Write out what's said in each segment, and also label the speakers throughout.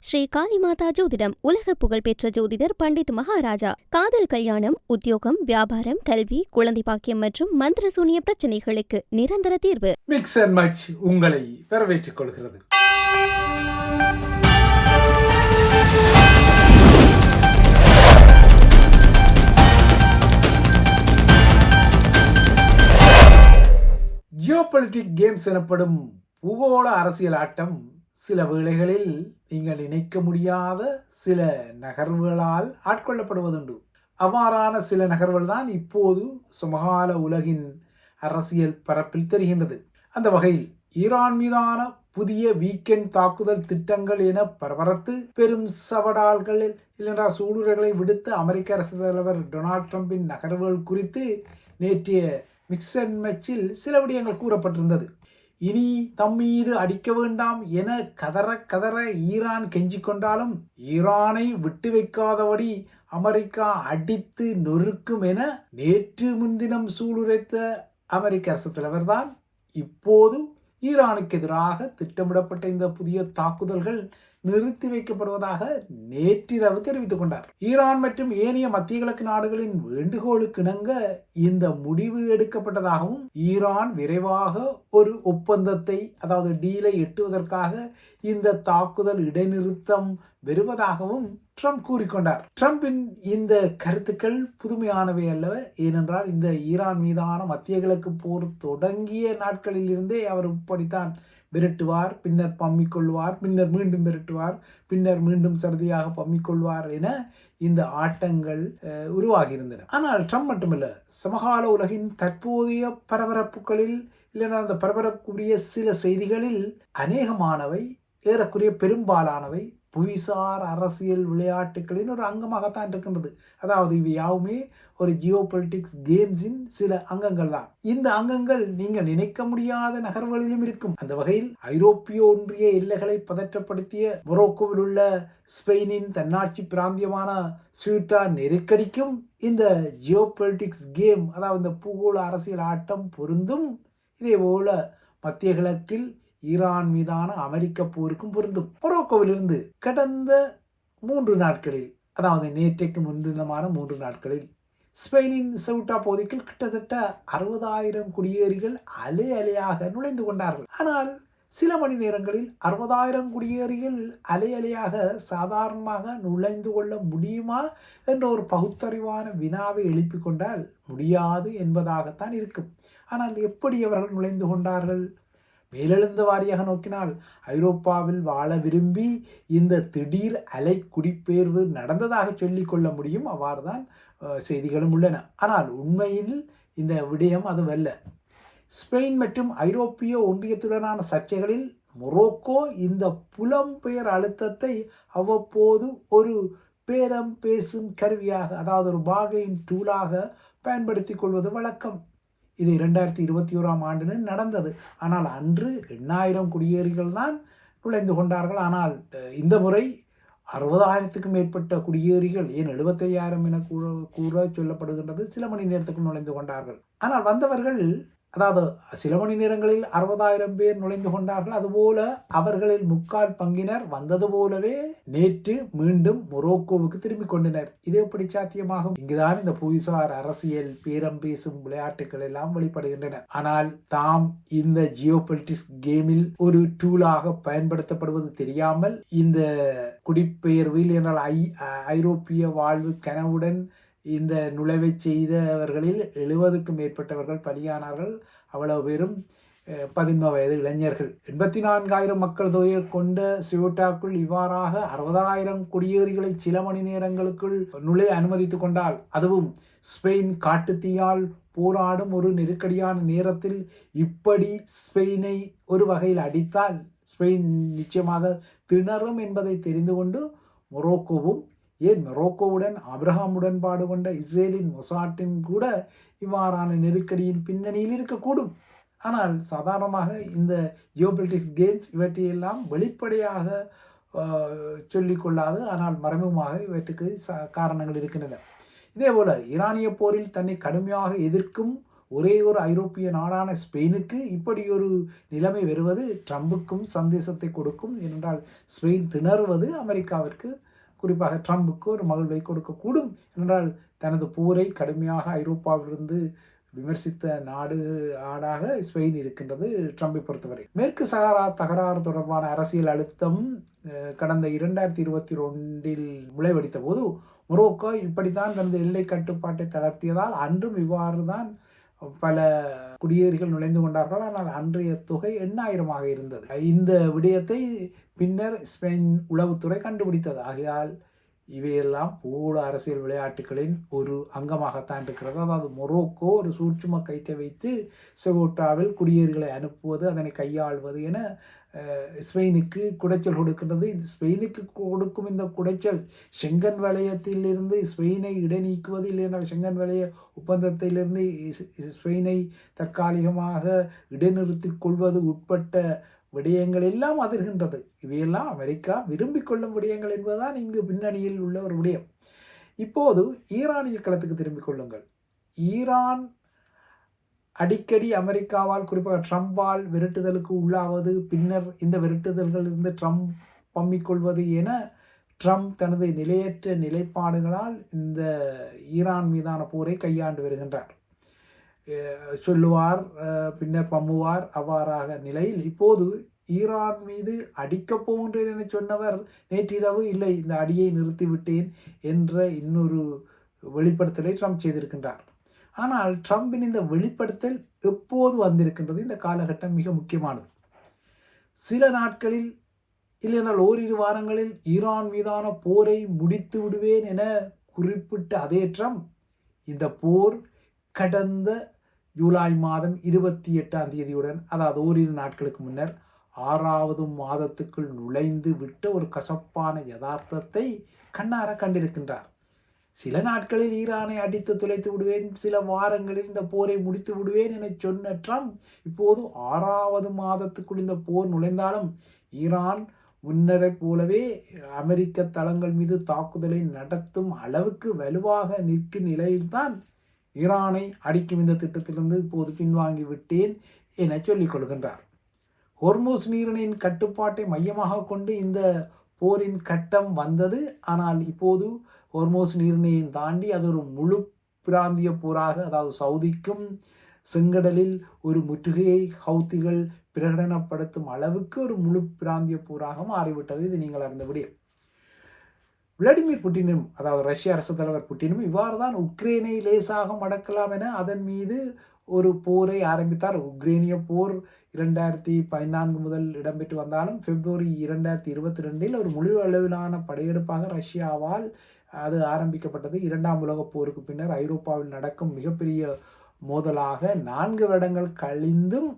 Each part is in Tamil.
Speaker 1: ஸ்ரீ காளிமாதா ஜோதிடம் உலக புகழ்பெற்ற ஜோதிடர் பண்டித் மகாராஜா. காதல், கல்யாணம், உத்தியோகம், வியாபாரம், கல்வி, குழந்தை பாக்கியம் மற்றும் மந்திர சூனிய பிரச்சனைகளுக்கு நிரந்தர தீர்வு.
Speaker 2: மிக்ஸ் அண்ட் மச் உங்களை வரவேற்றுக் கொள்கிறது. ஜியோபொலிட்டிக் கேம்ஸ் எனப்படும் பூகோள அரசியல் ஆட்டம் சில வேளைகளில் நீங்கள் நினைக்க முடியாத சில நகர்வுகளால் ஆட்கொள்ளப்படுவதுண்டு. அவ்வாறான சில நகர்வுகள் தான் இப்போது சமகால உலகின் அரசியல் பரப்பில் தெரிகின்றது. அந்த வகையில் ஈரான் மீதான புதிய வீக்கெண்ட் தாக்குதல் திட்டங்கள் என பரபரத்து பெரும் சவடால்கள் இல்லைன்றா சூளுரைகளை விடுத்த அமெரிக்க அரசு தலைவர் டொனால்ட் ட்ரம்பின் நகர்வுகள் குறித்து நேற்றைய மிக்ஸ் அண்ட் மேட்சில் சில விடயங்கள் கூறப்பட்டிருந்தது. இனி தம்மீது அடிக்க வேண்டாம் என கதற ஈரான் கெஞ்சிக்கொண்டாலும் ஈரானை விட்டு வைக்காதபடி அமெரிக்கா அடித்து நொறுக்கும் என நேற்று முன்தினம் சூளுரைத்த அமெரிக்க அரசு தலைவர் தான் இப்போது ஈரானுக்கு எதிராக திட்டமிடப்பட்ட இந்த புதிய தாக்குதல்கள் நிறுத்தி வைக்கப்படுவதாக நேற்றிரவு தெரிவித்துக் கொண்டார். ஈரான் மற்றும் ஏனைய மத்திய கிழக்கு நாடுகளின் வேண்டுகோளுக்கு இணங்க இந்த முடிவு எடுக்கப்பட்டதாகவும் ஈரான் விரைவாக ஒரு ஒப்பந்தத்தை அதாவது டீலை எட்டுவதற்காக இந்த தாக்குதல் இடைநிறுத்தம் வருவதாகவும் ட்ரம்ப் கூறிக்கொண்டார். ட்ரம்பின் இந்த கருத்துக்கள் புதுமையானவை அல்லவ. ஏனென்றால் இந்த ஈரான் மீதான மத்திய கிழக்கு போர் தொடங்கிய நாட்களில் இருந்தே அவர் இப்படித்தான் விரட்டுவார், பின்னர் பம்மிக்கொள்வார், பின்னர் மீண்டும் விரட்டுவார், பின்னர் மீண்டும் சர்தியாக பம்மிக்கொள்வார் என இந்த ஆட்டங்கள் உருவாகியிருந்தன. ஆனால் ட்ரம்ப் மட்டுமல்ல, சமகால உலகின் தற்போதைய பரபரப்புகளில் இல்லைனா அந்த பரபரப்புக்குரிய சில செய்திகளில் அநேகமானவை, ஏறக்குறைய பெரும்பாலானவை புவிசார் அரசியல் விளையாட்டுகளின் ஒரு அங்கமாகத்தான் இருக்கின்றது. அதாவது இவை யாவுமே ஒரு ஜியோபொலிட்டிக்ஸ் கேம்ஸின் சில அங்கங்கள் தான். இந்த அங்கங்கள் நீங்கள் நினைக்க முடியாத நகர்வுகளிலும் இருக்கும். அந்த வகையில் ஐரோப்பிய ஒன்றிய எல்லைகளை பதற்றப்படுத்திய மொரோக்கோவில் உள்ள ஸ்பெயினின் தன்னாட்சி பிராந்தியமான ஸ்வீட்டா நெருக்கடிக்கும் இந்த ஜியோபொலிட்டிக்ஸ் கேம் அதாவது இந்த பூகோள அரசியல் ஆட்டம் பொருந்தும். இதே போல மத்திய கிழக்கில் ஈரான் மீதான அமெரிக்க போருக்கும் பொருந்தும். மொரோக்கோவிலிருந்து கடந்த 3 நாட்களில் அதாவது நேற்றைக்கு முன்தினமான 3 நாட்களில் ஸ்பெயினின் செவுட்டா பகுதியில் கிட்டத்தட்ட 60,000 குடியேறிகள் அலையாக நுழைந்து கொண்டார்கள். ஆனால் சில மணி நேரங்களில் 60,000 குடியேறிகள் அலையாக சாதாரணமாக நுழைந்து கொள்ள முடியுமா என்ற ஒரு பகுத்தறிவான வினாவை எழுப்பிக் கொண்டால் முடியாது என்பதாகத்தான் இருக்கும். ஆனால் எப்படி அவர்கள் நுழைந்து கொண்டார்கள்? மேலெழுந்த வாரியாக நோக்கினால் ஐரோப்பாவில் வாழ விரும்பி இந்த திடீர் அலை குடிபெயர்வு நடந்ததாக சொல்லிக்கொள்ள முடியும். அவ்வாறு தான் செய்திகளும் உள்ளன. ஆனால் உண்மையில் இந்த விடயம் அதுவல்ல. ஸ்பெயின் மற்றும் ஐரோப்பிய ஒன்றியத்துடனான சர்ச்சைகளில் மொரோக்கோ இந்த புலம்பெயர் அழுத்தத்தை அவ்வப்போது ஒரு பேரம் பேசும் கருவியாக அதாவது ஒரு பாகையின் டூலாக பயன்படுத்தி கொள்வது வழக்கம். இது 2021ஆம் ஆண்டு நடந்தது. ஆனால் அன்று 8,000 குடியேறிகள் தான் நுழைந்து கொண்டார்கள். ஆனால் இந்த முறை 60,000க்கும் மேற்பட்ட குடியேறிகள், ஏன் 75,000 என கூற சொல்லப்படுகின்றது, சில மணி நேரத்துக்கு நுழைந்து கொண்டார்கள். ஆனால் வந்தவர்கள் அதாவது சில மணி நேரங்களில் 60,000 பேர் நுழைந்து கொண்டார்கள். அதுபோல அவர்களில் 3/4 பங்கினர் வந்தது போலவே நேற்று மீண்டும் மொரோக்கோவுக்கு திரும்பி கொண்டனர். இது எப்படி சாத்தியமாகும்? இங்குதான் இந்த புவிசார் அரசியல் பேரம் பேசும் விளையாட்டுகள் எல்லாம் வெளிப்படுகின்றன. ஆனால் தாம் இந்த ஜியோபொலிட்டிக்ஸ் கேமில் ஒரு டூலாக பயன்படுத்தப்படுவது தெரியாமல் இந்த குடிபெயர்வில் என்றால் ஐரோப்பிய வாழ்வு கனவுடன் இந்த நுழைவை செய்தவர்களில் 70க்கும் மேற்பட்டவர்கள் பலியானார்கள். அவ்வளவு பேரும் 15 வயது இளைஞர்கள். 84,000 மக்கள் தொகையை கொண்ட சிவோட்டாக்குள் இவ்வாறாக 60,000 குடியேறிகளை சில மணி நேரங்களுக்குள் நுழைய அனுமதித்து கொண்டால், அதுவும் ஸ்பெயின் காட்டுத்தீயால் போராடும் ஒரு நெருக்கடியான நேரத்தில் இப்படி ஸ்பெயினை ஒரு வகையில் அடித்தால் ஸ்பெயின் நிச்சயமாக திணறும் என்பதை தெரிந்து கொண்டு மொரோக்கோவும், ஏன் மொரோக்கோவுடன் ஆபிரகாம் உடன்பாடு கொண்ட இஸ்ரேலின் மொசாட்டின் கூட இவ்வாறான நெருக்கடியின் பின்னணியில் இருக்கக்கூடும். ஆனால் சாதாரணமாக இந்த ஜியோபொலிட்டிக்ஸ் கேம்ஸ் இவற்றையெல்லாம் வெளிப்படையாக சொல்லிக்கொள்ளாது. ஆனால் மறைமுகமாக இவற்றுக்கு காரணங்கள் இருக்கின்றன. இதே போல ஈரானிய போரில் தன்னை கடுமையாக எதிர்க்கும் ஒரே ஒரு ஐரோப்பிய நாடான ஸ்பெயினுக்கு இப்படி ஒரு நிலைமை வருவது ட்ரம்புக்கும் சந்தேசத்தை கொடுக்கும். ஏனென்றால் ஸ்பெயின் திணறுவது அமெரிக்காவிற்கு, குறிப்பாக ட்ரம்புக்கு ஒரு மகிழ்வை கொடுக்கக்கூடும். என்றால் தனது போரை கடுமையாக ஐரோப்பாவிலிருந்து விமர்சித்த நாடாக ஸ்பெயின் இருக்கின்றது ட்ரம்பை பொறுத்தவரை. மேற்கு சகாரா தகராறு தொடர்பான அரசியல் அழுத்தம் கடந்த 2022 முளைவடித்த போது மொரோக்கோ இப்படித்தான் தனது எல்லை கட்டுப்பாட்டை தளர்த்தியதால் அன்றும் இவ்வாறு தான் பல குடியேறிகள் நுழைந்து கொண்டார்கள். ஆனால் அன்றைய தொகை 8,000 இருந்தது. இந்த விடயத்தை பின்னர் ஸ்பெயின் உளவுத்துறை கண்டுபிடித்தது. ஆகையால் இவையெல்லாம் பூகோள அரசியல் விளையாட்டுகளின் ஒரு அங்கமாகத்தான் இருக்கிறது. அதாவது மொரோக்கோ ஒரு சூட்சும கைத்தை வைத்து செகோட்டாவில் குடியேறிகளை அனுப்புவது, அதனை கையாள்வது என ஸ்பெயினுக்கு குடைச்சல் கொடுக்கின்றது. இந்த ஸ்பெயினுக்கு கொடுக்கும் இந்த குடைச்சல் ஷெங்கன் வலயத்திலிருந்து ஸ்பெயினை இடைநீக்குவது, இல்லையென்றால் ஷெங்கன் வலய ஒப்பந்தத்திலிருந்து ஸ்பெயினை தற்காலிகமாக இடைநிறுத்திக் கொள்வது உட்பட்ட விடயங்கள் எல்லாம் அதிர்கின்றது. இவையெல்லாம் அமெரிக்கா விரும்பிக் கொள்ளும் விடயங்கள் என்பதுதான் இங்கு பின்னணியில் உள்ள ஒரு விடயம். இப்போது ஈரானிய களத்துக்கு திரும்பிக் கொள்ளுங்கள். ஈரான் அடிக்கடி அமெரிக்காவால், குறிப்பாக ட்ரம்பால் விரட்டுதலுக்கு உள்ளாவது, பின்னர் இந்த விரட்டுதல்களிலிருந்து ட்ரம்ப் பம்மிக்கொள்வது என ட்ரம்ப் தனது நிலையற்ற நிலைப்பாடுகளால் இந்த ஈரான் மீதான போரை கையாண்டு வருகின்றார். சொல்லுவார், பின்னர் பம்முவார். அவ்வாறாக நிலையில் இப்போது ஈரான் மீது அடிக்கப் போகின்றேன் என சொன்னவர் நேற்றிரவு இல்லை, இந்த அடியை நிறுத்திவிட்டேன் என்ற இன்னொரு வெளிப்படுத்தலை ட்ரம்ப் செய்திருக்கின்றார். ஆனால் ட்ரம்பின் இந்த வெளிப்படுத்தல் எப்போது வந்திருக்கின்றது? இந்த காலகட்டம் மிக முக்கியமானது. சில நாட்களில், இல்லைனால் ஓரிரு வாரங்களில் ஈரான் மீதான போரை முடித்து விடுவேன் என குறிப்பிட்ட அதே ட்ரம்ப் இந்த போர் கடந்த ஜூலை மாதம் 28 அதாவது ஓரிரு நாட்களுக்கு முன்னர் 6வது மாதத்துக்குள் நுழைந்து விட்ட ஒரு கசப்பான யதார்த்தத்தை கண்ணார கண்டிருக்கின்றார். சில நாட்களில் ஈரானை அடித்து துளைத்து விடுவேன், சில வாரங்களில் இந்த போரை முடித்து விடுவேன் என சொன்ன ட்ரம்ப் இப்போது 6வது மாதத்துக்குள் இந்த போர் நுழைந்தாலும் ஈரான் முன்னரை போலவே அமெரிக்க தளங்கள் மீது தாக்குதலை நடத்தும் அளவுக்கு வலுவாக நிற்கும் நிலையில்தான் ஈரானை அடிக்கும் இந்த திட்டத்திலிருந்து இப்போது பின்வாங்கி விட்டேன் என சொல்லிக் கொள்கின்றார். ஹொர்முஸ் நீரிணையின் கட்டுப்பாட்டை மையமாக கொண்டு இந்த போரின் கட்டம் வந்தது. ஆனால் இப்போது ஹொர்முஸ் நீரிணையை தாண்டி அது ஒரு முழு பிராந்திய போராக, அதாவது சவுதிக்கும் செங்கடலில் ஒரு முற்றுகையை ஹவுத்திகள் பிரகடனப்படுத்தும் அளவுக்கு ஒரு முழு பிராந்திய போராக மாறிவிட்டது. இது நீங்கள் அறிந்த விடயம். விளாடிமிர் புட்டினும், அதாவது ரஷ்ய அரசு தலைவர் புட்டினும் இவ்வாறு தான் உக்ரைனை லேசாக மடக்கலாம் என அதன் மீது ஒரு போரை ஆரம்பித்தார். உக்ரைனிய போர் 2014 முதல் இடம்பெற்று வந்தாலும் பிப்ரவரி 2022 ஒரு முழு அளவிலான படையெடுப்பாக ரஷ்யாவால் அது ஆரம்பிக்கப்பட்டது. 2ஆம் உலகப் போருக்கு பின்னர் ஐரோப்பாவில் நடக்கும் மிகப்பெரிய மோதலாக 4 வருடங்கள் கழிந்தும்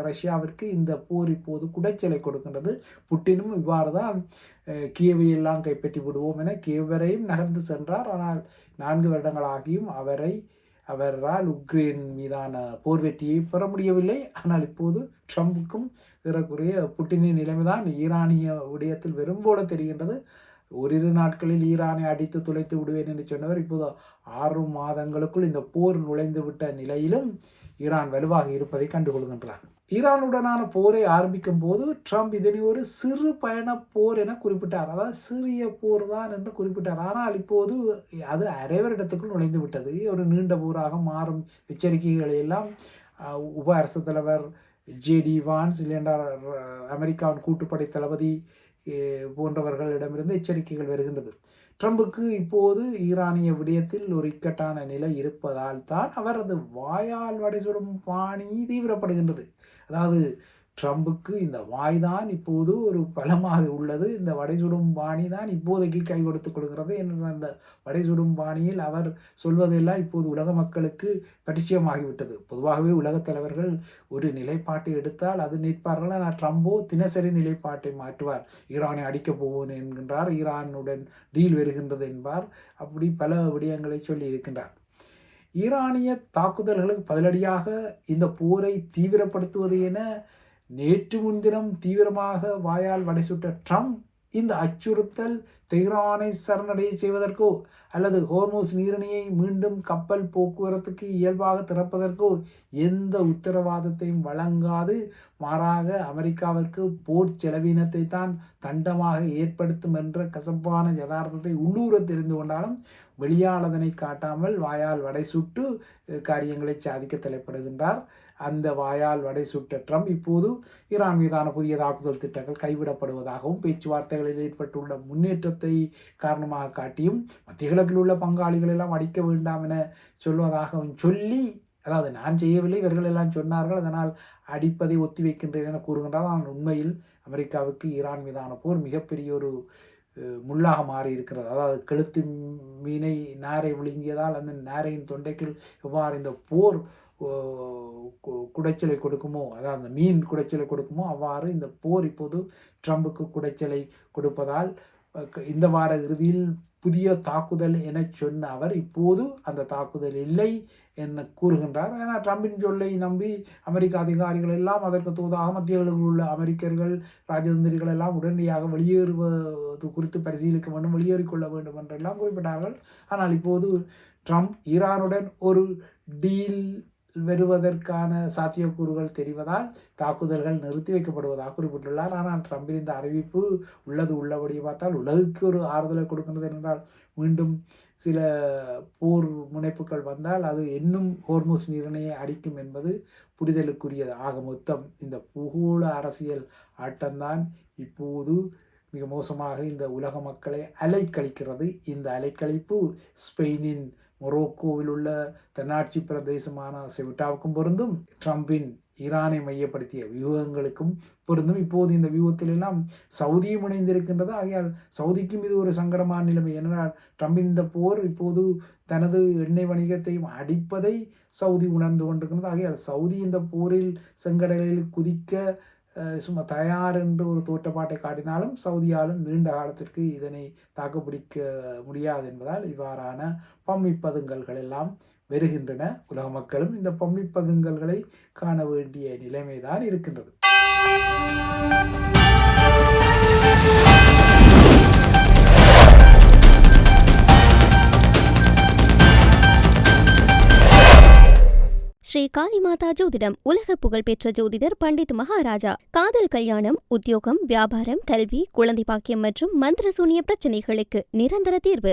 Speaker 2: ரஷ்யாவிற்கு இந்த போர் இப்போது குடைச்சலை கொடுக்கின்றது. புட்டினும் இவ்வாறு தான் கியவையெல்லாம் கைப்பற்றி விடுவோம் என கியவ் வரையும் நகர்ந்து சென்றார். ஆனால் 4 வருடங்கள் ஆகியும் அவரால் உக்ரைன் மீதான போர் வெற்றியை பெற முடியவில்லை. ஆனால் இப்போது ட்ரம்புக்கும் ஏறக்குறைய புட்டினின் நிலைமைதான் ஈரானிய விடயத்தில் வெறும் போல தெரிகின்றது. ஓரிரு நாட்களில் ஈரானை அடித்து துளைத்து விடுவேன் என்று சொன்னவர் இப்போது 6 மாதங்களுக்குள் இந்த போர் நுழைந்து விட்ட நிலையிலும் ஈரான் வலுவாக இருப்பதை கண்டுகொள்கின்றார். ஈரானுடனான போரை ஆரம்பிக்கும் போது ட்ரம்ப் இதனை ஒரு சிறு பயண போர் என குறிப்பிட்டார். அதாவது சிறிய போர் தான் என்று குறிப்பிட்டார். ஆனால் இப்போது அது அரை வருடத்துக்குள் நுழைந்து விட்டது. ஒரு நீண்ட போராக மாறும் எச்சரிக்கைகளை எல்லாம் உப அரசு தலைவர் ஜேடி வான்ஸ், இல்லையென்றால் அமெரிக்காவின் கூட்டுப்படை தளபதி போன்றவர்களிடமிருந்து எச்சரிக்கைகள் வருகின்றது. ட்ரம்புக்கு இப்போது ஈரானிய விடயத்தில் ஒரு இக்கட்டான நிலை இருப்பதால் தான் அவரது வாயால் வடைசுடும் பாணி தீவிரப்படுகின்றது. அதாவது ட்ரம்புக்கு இந்த வாய்தான் இப்போது ஒரு பலமாக உள்ளது. இந்த வடைசுடும் பாணி தான் இப்போதைக்கு கை கொடுத்து கொடுக்கிறது என்ற அந்த வடைசுடும் பாணியில் அவர் சொல்வதெல்லாம் இப்போது உலக மக்களுக்கு பரிச்சயமாகிவிட்டது. பொதுவாகவே உலகத் தலைவர்கள் ஒரு நிலைப்பாட்டை எடுத்தால் அது நிற்பார்கள். ஆனால் ட்ரம்போ தினசரி நிலைப்பாட்டை மாற்றுவார். ஈரானை அடிக்கப் போவோம் என்கின்றார், ஈரானுடன் டீல் வருகின்றது என்பார். அப்படி பல விடயங்களை சொல்லி இருக்கின்றார். ஈரானிய தாக்குதல்களுக்கு பதிலடியாக இந்த போரை தீவிரப்படுத்துவது என நேற்று முன்தினம் தீவிரமாக வாயால் வடைசுட்ட ட்ரம்ப் இந்த அச்சுறுத்தல் தெஹ்ரானை சரணடைய செய்வதற்கோ அல்லது ஹோர்மூஸ் நீரிணையை மீண்டும் கப்பல் போக்குவரத்துக்கு இயல்பாக திறப்பதற்கோ எந்த உத்தரவாதத்தையும் வழங்காது, மாறாக அமெரிக்காவிற்கு போர் செலவினத்தை தான் தண்டமாக ஏற்படுத்தும் என்ற கசப்பான யதார்த்தத்தை உள்ளூர தெரிந்து கொண்டாலும் வெளியால் அதனை காட்டாமல் வாயால் வடை சுட்டு காரியங்களை சாதிக்க தலைப்படுகின்றார். அந்த வாயால் வடை சுட்ட ட்ரம்ப் இப்போது ஈரான் மீதான புதிய தாக்குதல் திட்டங்கள் கைவிடப்படுவதாகவும் பேச்சுவார்த்தைகளில் ஏற்பட்டுள்ள முன்னேற்றத்தை காரணமாக காட்டியும் மத்திய கிழக்கில் உள்ள பங்காளிகள் எல்லாம் அடிக்க வேண்டாம் என சொல்வதாகவும் சொல்லி, அதாவது நான் செய்யவில்லை, இவர்கள் எல்லாம் சொன்னார்கள், அதனால் அடிப்பதை ஒத்தி வைக்கின்றேன் என கூறுகின்றார். ஆனால் உண்மையில் அமெரிக்காவுக்கு ஈரான் மீதான போர் மிகப்பெரிய ஒரு முள்ளாக மாறி இருக்கிறது. அதாவது கழுத்து மீனை நாரை விழுங்கியதால் அந்த நாரையின் தொண்டைக்குள் எவ்வாறு இந்த போர் குடைச்சலை கொடுக்குமோ, அதாவது அந்த மீன் குடைச்சலை கொடுக்குமோ, அவ்வாறு இந்த போர் இப்போது ட்ரம்புக்கு குடைச்சலை கொடுப்பதால் இந்த வார இறுதியில் புதிய தாக்குதல் என சொன்ன அவர் இப்போது அந்த தாக்குதல் இல்லை என கூறுகின்றார். ஏன்னா ட்ரம்பின் சொல்லை நம்பி அமெரிக்க அதிகாரிகள் எல்லாம் அதற்கு தூதாக மத்தியில் உள்ள அமெரிக்கர்கள் ராஜதந்திரிகள் எல்லாம் உடனடியாக வெளியேறுவது குறித்து பரிசீலிக்க வேண்டும், வெளியேறிக்கொள்ள வேண்டும் என்றெல்லாம் குறிப்பிட்டார்கள். ஆனால் இப்போது ட்ரம்ப் ஈரானுடன் ஒரு டீல் வருவதற்கான சாத்தியக்கூறுகள் தெரிவதால் தாக்குதல்கள் நிறுத்தி வைக்கப்படுவதாக குறிப்பிட்டுள்ளார். ஆனால் ட்ரம்பின் இந்த அறிவிப்பு உள்ளபடி பார்த்தால் உலகுக்கு ஒரு ஆறுதலை கொடுக்கின்றது. என்றால் மீண்டும் சில போர் முனைப்புகள் வந்தால் அது இன்னும் ஹோர்மூஸ் நீரிணையை அடிக்கும் என்பது புரிதலுக்குரியது. ஆக மொத்தம் இந்த பூகோள அரசியல் ஆட்டம்தான் இப்போது மிக மோசமாக இந்த உலக மக்களை அலைக்கழிக்கிறது. இந்த அலைக்கழிப்பு ஸ்பெயினின் மொரோக்கோவில் உள்ள தன்னாட்சி பிரதேசமான செவிட்டாவுக்கும் பொருந்தும், ட்ரம்பின் ஈரானை மையப்படுத்திய வியூகங்களுக்கும் பொருந்தும். இப்போது இந்த வியூகத்திலெல்லாம் சவுதியும் இணைந்திருக்கின்றது. ஆகையால் சவுதிக்கும் இது ஒரு சங்கடமான நிலைமை. ஏனென்றால் ட்ரம்பின் இந்த போர் இப்போது தனது எண்ணெய் வணிகத்தையும் அடிப்பதை சவுதி உணர்ந்து கொண்டிருக்கிறது. ஆகையால் சவுதி இந்த போரில் செங்கடலில் குதிக்க சும்மா தயார் என்று ஒரு தோற்றப்பாட்டை காட்டினாலும் சவுதியாலும் நீண்ட காலத்திற்கு இதனை தாக்குப்பிடிக்க முடியாது என்பதால் இவ்வாறான பம்மிப்பதுங்கல்கள் எல்லாம் வருகின்றன. உலக மக்களும் இந்த பம்மிப்பதுங்கல்களை காண வேண்டிய நிலைமைதான் இருக்கின்றது.
Speaker 1: ஸ்ரீ காளிமாதா ஜோதிடம் உலக புகழ்பெற்ற ஜோதிடர் பண்டித் மகாராஜா. காதல், கல்யாணம், உத்தியோகம், வியாபாரம், கல்வி, குழந்தை பாக்கியம் மற்றும் மந்திர சூனிய பிரச்சனைகளுக்கு நிரந்தர தீர்வு.